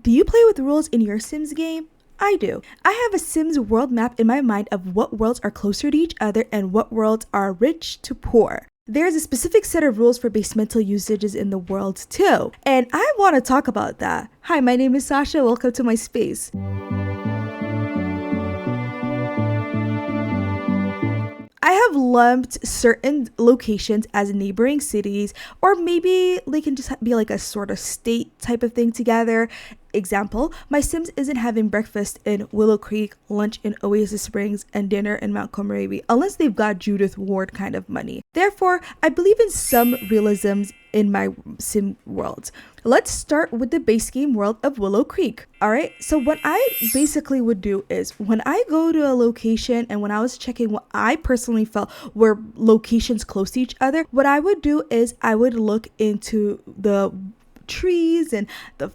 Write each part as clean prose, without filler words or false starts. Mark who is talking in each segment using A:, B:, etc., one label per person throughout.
A: Do you play with rules in your Sims game? I do. I have a Sims world map in my mind of what worlds are closer to each other and what worlds are rich to poor. There's a specific set of rules for basemental usages in the world too, and I want to talk about that. Hi, my name is Sasha. Welcome to my space. I have lumped certain locations as neighboring cities, or maybe they can just be like a sort of state type of thing together. Example, my Sims isn't having breakfast in Willow Creek, lunch in Oasis Springs, and dinner in Mt Komorebi unless they've got Judith Ward kind of money. Therefore, I believe in some realisms in my Sim world. Let's start with the base game world of Willow Creek. Alright, so what I basically would do is when I go to a location and when I was checking what I personally felt were locations close to each other, what I would do is I would look into the trees and the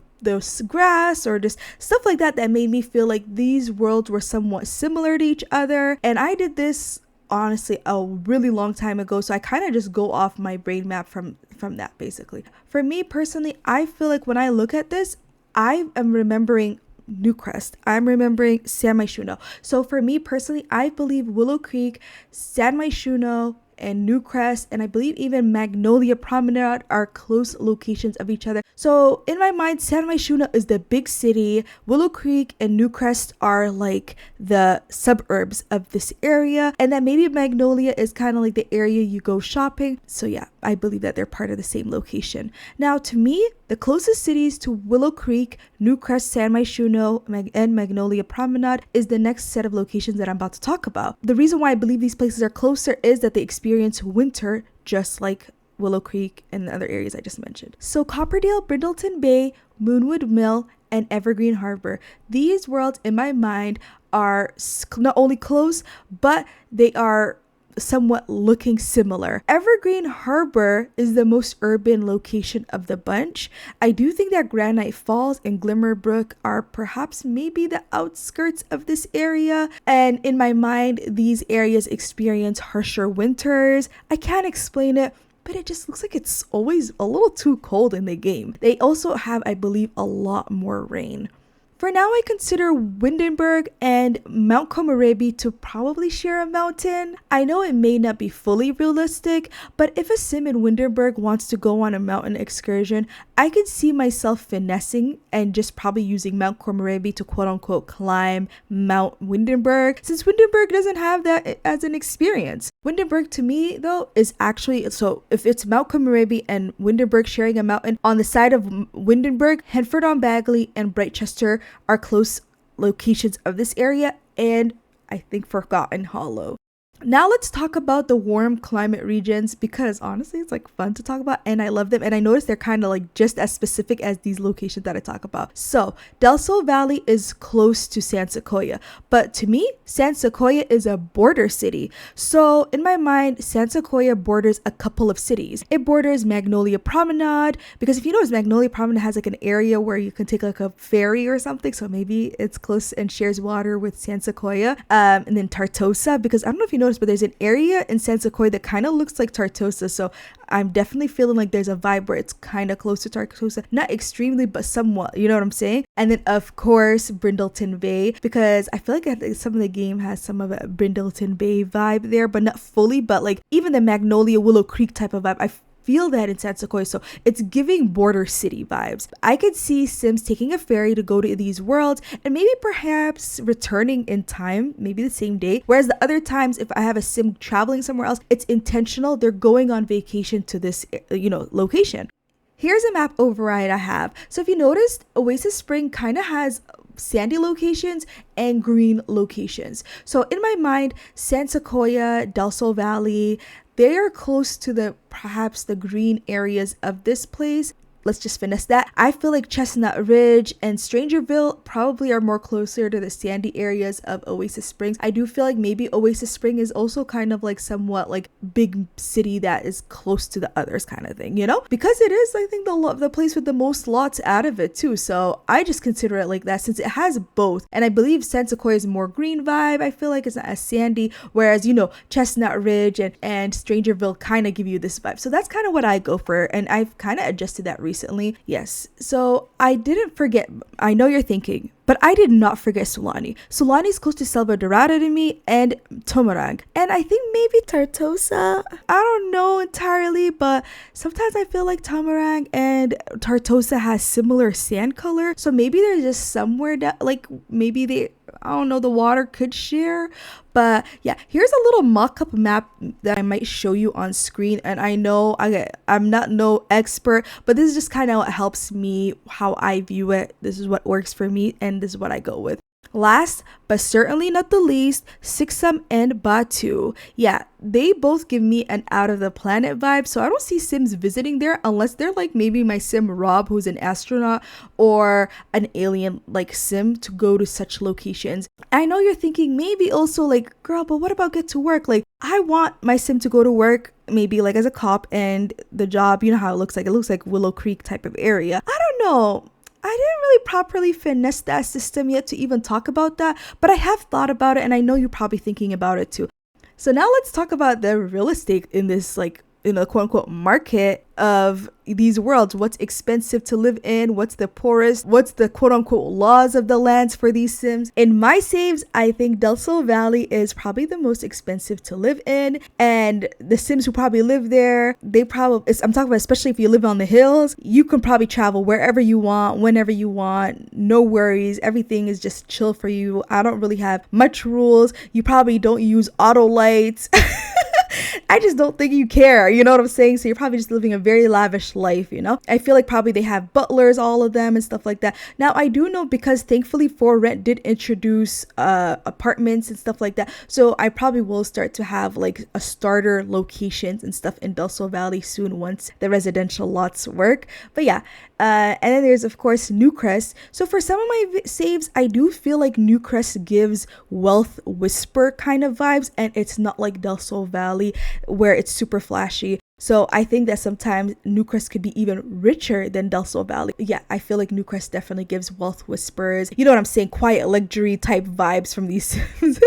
A: grass or just stuff like that made me feel like these worlds were somewhat similar to each other. And I did this honestly a really long time ago, so I kind of just go off my brain map from that. Basically, for me personally, I feel like when I look at this, I am remembering Newcrest, I'm remembering San Myshuno. So for me personally, I believe Willow Creek, San Myshuno, and Newcrest, and I believe even Magnolia Promenade are close locations of each other. So in my mind, San Myshuno is the big city, Willow Creek and Newcrest are like the suburbs of this area, and that maybe Magnolia is kind of like the area you go shopping. So yeah, I believe that they're part of the same location. Now to me, the closest cities to Willow Creek, Newcrest, San Myshuno, and Magnolia Promenade is the next set of locations that I'm about to talk about. The reason why I believe these places are closer is that they experience winter just like Willow Creek and the other areas I just mentioned. So Copperdale, Brindleton Bay, Moonwood Mill, and Evergreen Harbor. These worlds in my mind are not only close, but they are somewhat looking similar. Evergreen Harbor is the most urban location of the bunch. I do think that Granite Falls and Glimmerbrook are perhaps maybe the outskirts of this area, and in my mind these areas experience harsher winters. I can't explain it, but it just looks like it's always a little too cold in the game. They also have, I believe, a lot more rain. For now, I consider Windenburg and Mt Komorebi to probably share a mountain. I know it may not be fully realistic, but if a sim in Windenburg wants to go on a mountain excursion, I could see myself finessing and just probably using Mt Komorebi to quote unquote climb Mount Windenburg, since Windenburg doesn't have that as an experience. Windenburg to me though is actually, so if it's Mt Komorebi and Windenburg sharing a mountain, on the side of Windenburg, Henford-on-Bagley and Brightchester are close locations of this area, and I think Forgotten Hollow. Now let's talk about the warm climate regions, because honestly it's like fun to talk about and I love them, and I noticed they're kind of like just as specific as these locations that I talk about. So Del Sol Valley is close to San Sequoia, but to me San Sequoia is a border city. So in my mind, San Sequoia borders a couple of cities. It borders Magnolia Promenade, because if you notice, Magnolia Promenade has like an area where you can take like a ferry or something, so maybe it's close and shares water with San Sequoia. And then Tartosa, because I don't know if you know, but there's an area in San Sequoia that kind of looks like Tartosa, so I'm definitely feeling like there's a vibe where it's kind of close to Tartosa, not extremely but somewhat, you know what I'm saying? And then of course Brindleton Bay, because I feel like some of the game has some of a Brindleton Bay vibe there, but not fully, but like even the Magnolia Willow Creek type of vibe, I feel that in San Sequoia, so it's giving border city vibes. I could see Sims taking a ferry to go to these worlds and maybe perhaps returning in time, maybe the same day, whereas the other times if I have a Sim traveling somewhere else, it's intentional, they're going on vacation to this location. Here's a map override I have. So if you noticed, Oasis Spring kind of has sandy locations and green locations. So in my mind, San Sequoia, Del Sol Valley, they are close to perhaps the green areas of this place. Let's just finesse that. I feel like Chestnut Ridge and Strangerville probably are more closer to the sandy areas of Oasis Springs. I do feel like maybe Oasis Spring is also kind of like somewhat like big city that is close to the others kind of thing, you know? Because it is, I think, the place with the most lots out of it too. So I just consider it like that since it has both. And I believe San Sequoia is more green vibe. I feel like it's not as sandy, whereas, Chestnut Ridge and Strangerville kind of give you this vibe. So that's kind of what I go for. And I've kind of adjusted that recently. recently. Yes, so I didn't forget. I know you're thinking, but I did not forget Sulani. Sulani is close to Selva Dorada to me, and Tomarang. And I think maybe Tartosa. I don't know entirely, but sometimes I feel like Tomarang and Tartosa has similar sand color. So maybe there's just somewhere that, like, maybe they, I don't know, the water could share. But yeah, here's a little mock-up map that I might show you on screen. And I know I'm not no expert, but this is just kind of what helps me, how I view it. This is what works for me, and this is what I go with. Last, but certainly not the least, Sixam and Batu. Yeah, they both give me an out of the planet vibe, so I don't see Sims visiting there unless they're like maybe my Sim Rob, who's an astronaut, or an alien like Sim to go to such locations. I know you're thinking maybe also like, girl, but what about get to work? Like, I want my Sim to go to work, maybe like as a cop, and the job, you know how it looks like Willlw Creek type of area. I don't know. I didn't really properly finesse that system yet to even talk about that, but I have thought about it, and I know you're probably thinking about it too. So now let's talk about the real estate in this, like, in the quote unquote market of these worlds. What's expensive to live in? What's the poorest? What's the quote unquote laws of the lands for these Sims? In my saves, I think Del Sol Valley is probably the most expensive to live in, and the Sims who probably live there, I'm talking about especially if you live on the hills, you can probably travel wherever you want, whenever you want, no worries. Everything is just chill for you. I don't really have much rules. You probably don't use auto lights. I just don't think you care, you know what I'm saying? So you're probably just living a very lavish life, you know? I feel like probably they have butlers, all of them, and stuff like that. Now, I do know, because thankfully For Rent did introduce apartments and stuff like that, so I probably will start to have like a starter locations and stuff in Del Sol Valley soon once the residential lots work. But yeah, and then there's of course Newcrest. So for some of my saves, I do feel like Newcrest gives Wealth Whisper kind of vibes, and it's not like Del Sol Valley where it's super flashy. So I think that sometimes Newcrest could be even richer than Del Sol Valley. Yeah, I feel like Newcrest definitely gives Wealth Whispers, you know what I'm saying, quiet luxury type vibes from these Sims.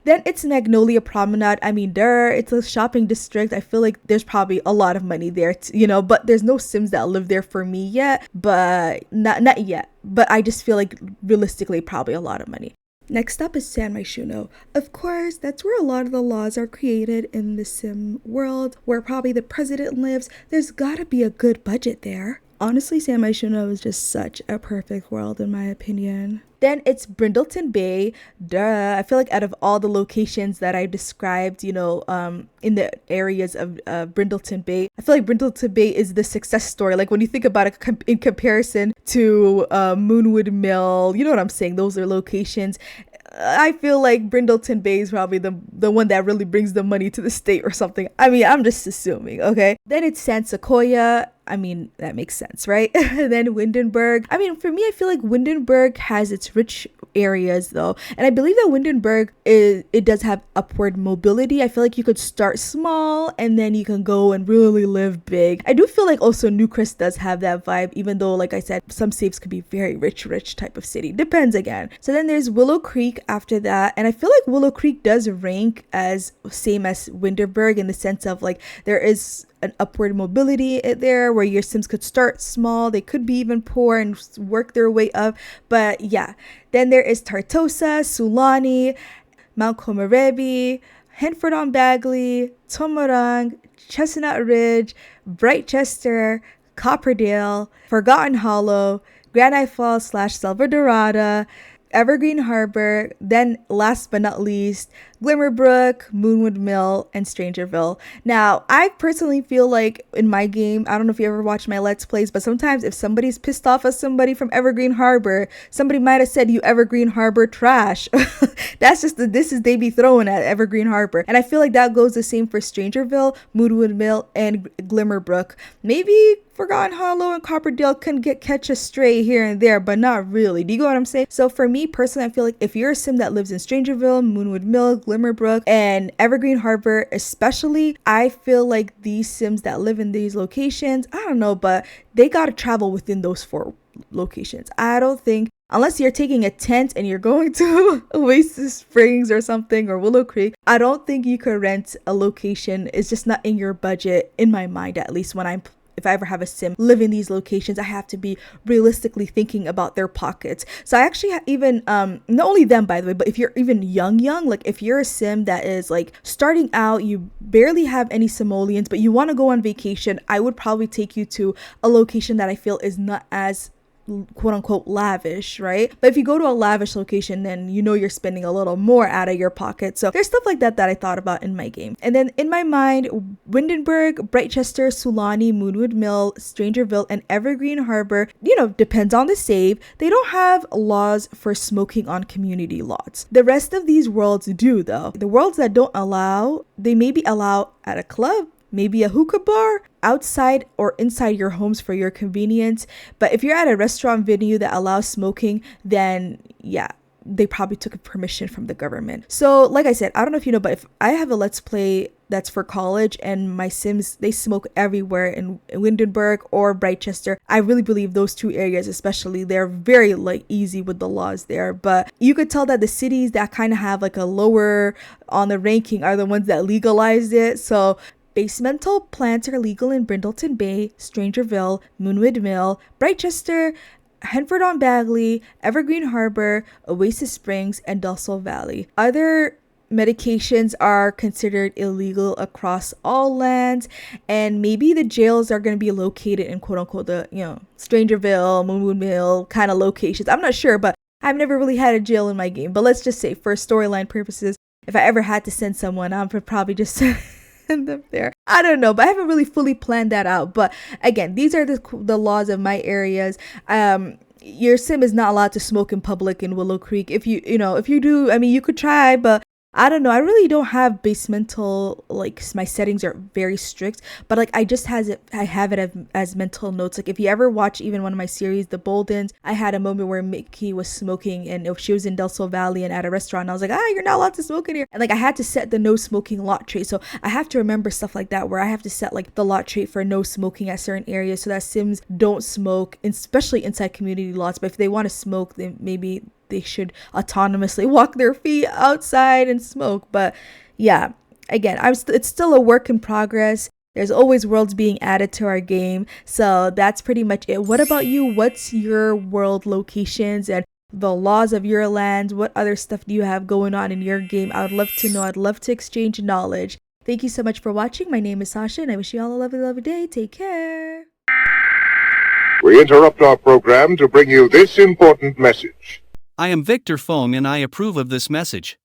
A: Then it's Magnolia Promenade. I mean, it's a shopping district. I feel like there's probably a lot of money there, you know, but there's no Sims that live there for me yet, but not yet. But I just feel like realistically probably a lot of money. Next up is San Myshuno. Of course, that's where a lot of the laws are created in the Sim world, where probably the president lives. There's gotta be a good budget there. Honestly, San Myshuno is just such a perfect world in my opinion. Then it's Brindleton Bay. I feel like out of all the locations that I described, you know, in the areas of Brindleton Bay, I feel like Brindleton Bay is the success story. Like when you think about it in comparison to Moonwood Mill, you know what I'm saying? Those are locations. I feel like Brindleton Bay is probably the one that really brings the money to the state or something. I mean, I'm just assuming, okay? Then it's San Sequoia. I mean, that makes sense, right? Then Windenburg. I mean, for me, I feel like Windenburg has its rich areas though, and I believe that Windenburg it does have upward mobility. I feel like you could start small and then you can go and really live big. I do feel like also Newcrest does have that vibe, even though, like I said, some saves could be very rich type of city. Depends again. So then there's Willow Creek after that, and I feel like Willow Creek does rank as same as Windenburg in the sense of like there is an upward mobility there where your Sims could start small, they could be even poor and work their way up. But yeah, then there is Tartosa, Sulani, Mt Komorebi, Henford on Bagley, Tomarang, Chestnut Ridge, Brightchester, Copperdale, Forgotten Hollow, Granite Falls / Selva Dorada, Evergreen Harbor, then last but not least, Glimmerbrook, Moonwood Mill, and Strangerville. Now, I personally feel like in my game, I don't know if you ever watch my Let's Plays, but sometimes if somebody's pissed off at somebody from Evergreen Harbor, somebody might have said, "You Evergreen Harbor trash." That's just they be throwing at Evergreen Harbor. And I feel like that goes the same for Strangerville, Moonwood Mill, and Glimmerbrook. Maybe Forgotten Hollow and Copperdale can catch a stray here and there, but not really. Do you get what I'm saying? So for me personally, I feel like if you're a Sim that lives in Strangerville, Moonwood Mill, Glimmerbrook, and Evergreen Harbor especially, I feel like these Sims that live in these locations, I don't know, but they gotta travel within those 4 locations. I don't think, unless you're taking a tent and you're going to Oasis Springs or something, or Willow Creek, I don't think you could rent a location. It's just not in your budget, in my mind at least, when I'm if I ever have a sim live in these locations, I have to be realistically thinking about their pockets. So I actually even, not only them, by the way, but if you're even young, like if you're a sim that is like starting out, you barely have any simoleons, but you want to go on vacation, I would probably take you to a location that I feel is not as quote unquote lavish, right? But if you go to a lavish location, then you know you're spending a little more out of your pocket. So there's stuff like that that I thought about in my game. And then in my mind, Windenburg, Brightchester, Sulani, Moonwood Mill, Strangerville, and Evergreen Harbor, depends on the save. They don't have laws for smoking on community lots. The rest of these worlds do, though. The worlds that don't allow, they maybe allow at a club, maybe a hookah bar, outside or inside your homes for your convenience. But if you're at a restaurant venue that allows smoking, then yeah, they probably took permission from the government. So like I said, I don't know if you know, but if I have a Let's Play that's for college and my Sims, they smoke everywhere in Windenburg or Brightchester, I really believe those two areas especially, they're very like easy with the laws there. But you could tell that the cities that kind of have like a lower on the ranking are the ones that legalized it. So basemental plants are legal in Brindleton Bay, Strangerville, Moonwood Mill, Brightchester, Henford-on-Bagley, Evergreen Harbor, Oasis Springs, and Dussel Valley. Other medications are considered illegal across all lands, and maybe the jails are going to be located in quote-unquote the, Strangerville, Moonwood Mill kind of locations. I'm not sure, but I've never really had a jail in my game. But let's just say for storyline purposes, if I ever had to send someone, I would probably just send them there. I don't know, but I haven't really fully planned that out. But again, these are the laws of my areas. Your sim is not allowed to smoke in public in Willlw Creek. If you do, I mean, you could try, but I don't know. I really don't have basemental, like my settings are very strict, but like I have it as mental notes. Like if you ever watch even one of my series, The Boldens, I had a moment where Mickey was smoking and if she was in Dussel Valley and at a restaurant, I was like, you're not allowed to smoke in here. And like I had to set the no smoking lot trait. So I have to remember stuff like that where I have to set like the lot trait for no smoking at certain areas so that Sims don't smoke, especially inside community lots. But if they want to smoke, then maybe they should autonomously walk their feet outside and smoke. But yeah, again, it's still a work in progress. There's always worlds being added to our game. So that's pretty much it. What about you? What's your world locations and the laws of your land? What other stuff do you have going on in your game? I would love to know. I'd love to exchange knowledge. Thank you so much for watching. My name is Sasha and I wish you all a lovely, lovely day. Take care.
B: We interrupt our program to bring you this important message.
C: I am Victor Fong and I approve of this message.